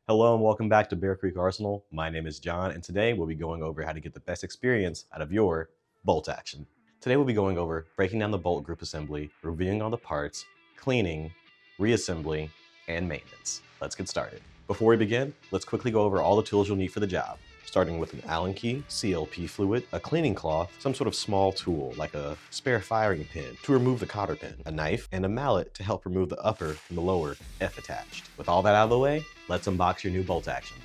Hello and welcome back to Bear Creek Arsenal. My name is John, and today we'll be going over how to get the best experience out of your bolt action. Today we'll be going over breaking down the bolt group assembly, reviewing all the parts, cleaning, reassembling, and maintenance. Let's get started. Before we begin, let's quickly go over all the tools you'll need for the job, starting with an Allen key, CLP fluid, a cleaning cloth, some sort of small tool like a spare firing pin to remove the cotter pin, a knife, and a mallet to help remove the upper from the lower F attached. With all that out of the way, let's unbox your new bolt action.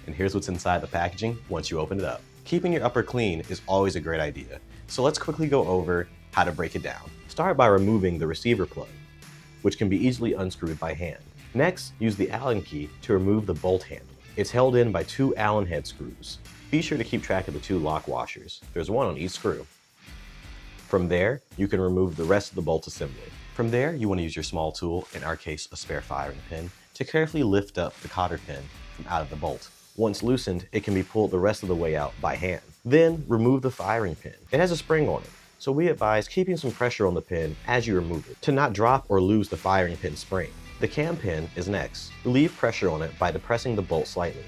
And here's what's inside the packaging once you open it up. Keeping your upper clean is always a great idea, so let's quickly go over how to break it down. Start by removing the receiver plug, which can be easily unscrewed by hand. Next, use the Allen key to remove the bolt handle. It's held in by 2 Allen head screws. Be sure to keep track of the 2 lock washers. There's one on each screw. From there, you can remove the rest of the bolt assembly. From there, you want to use your small tool, in our case a spare firing pin, to carefully lift up the cotter pin from out of the bolt. Once loosened, it can be pulled the rest of the way out by hand. Then, remove the firing pin. It has a spring on it, so we advise keeping some pressure on the pin as you remove it to not drop or lose the firing pin spring. The cam pin is next. Relieve pressure on it by depressing the bolt slightly,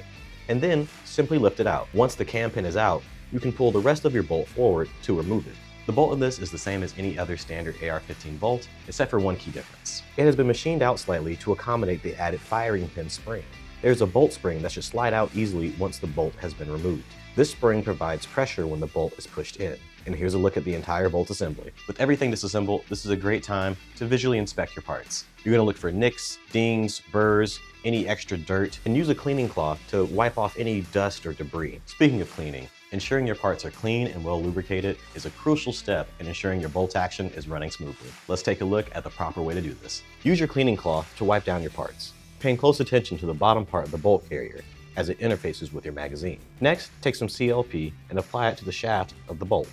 and then simply lift it out. Once the cam pin is out, you can pull the rest of your bolt forward to remove it. The bolt in this is the same as any other standard AR-15 bolt, except for one key difference. It has been machined out slightly to accommodate the added firing pin spring. There's a bolt spring that should slide out easily once the bolt has been removed. This spring provides pressure when the bolt is pushed in. And here's a look at the entire bolt assembly. With everything disassembled, this is a great time to visually inspect your parts. You're going to look for nicks, dings, burrs, any extra dirt, and use a cleaning cloth to wipe off any dust or debris. Speaking of cleaning, ensuring your parts are clean and well lubricated is a crucial step in ensuring your bolt action is running smoothly. Let's take a look at the proper way to do this. Use your cleaning cloth to wipe down your parts, paying close attention to the bottom part of the bolt carrier as it interfaces with your magazine. Next, take some CLP and apply it to the shaft of the bolt.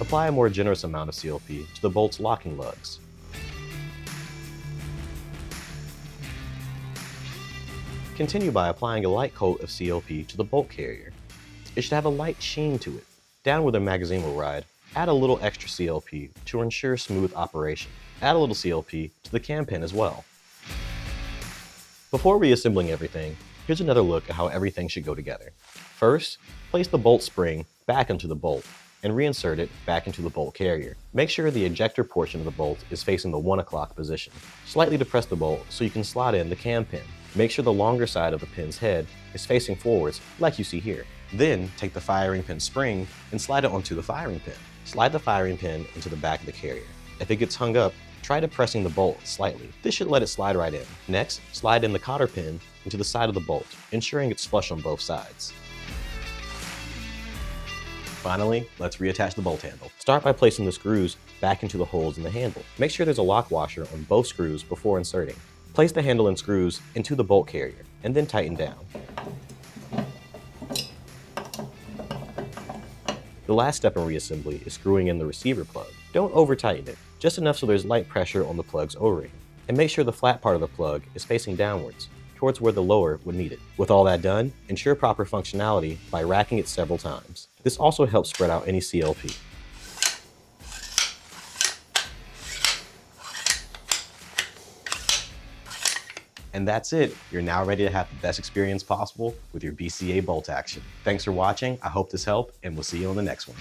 Apply a more generous amount of CLP to the bolt's locking lugs. Continue by applying a light coat of CLP to the bolt carrier. It should have a light sheen to it. Down where the magazine will ride, add a little extra CLP to ensure smooth operation. Add a little CLP to the cam pin as well. Before reassembling everything, here's another look at how everything should go together. First, place the bolt spring back into the bolt and reinsert it back into the bolt carrier. Make sure the ejector portion of the bolt is facing the 1 o'clock position. Slightly depress the bolt so you can slot in the cam pin. Make sure the longer side of the pin's head is facing forwards like you see here. Then take the firing pin spring and slide it onto the firing pin. Slide the firing pin into the back of the carrier. If it gets hung up, try depressing the bolt slightly. This should let it slide right in. Next, slide in the cotter pin into the side of the bolt, ensuring it's flush on both sides. Finally, let's reattach the bolt handle. Start by placing the screws back into the holes in the handle. Make sure there's a lock washer on both screws before inserting. Place the handle and screws into the bolt carrier, and then tighten down. The last step in reassembly is screwing in the receiver plug. Don't over-tighten it, just enough so there's light pressure on the plug's O-ring. And make sure the flat part of the plug is facing downwards, towards where the lower would need it. With all that done, ensure proper functionality by racking it several times. This also helps spread out any CLP. And that's it. You're now ready to have the best experience possible with your BCA bolt action. Thanks for watching. I hope this helped, and we'll see you on the next one.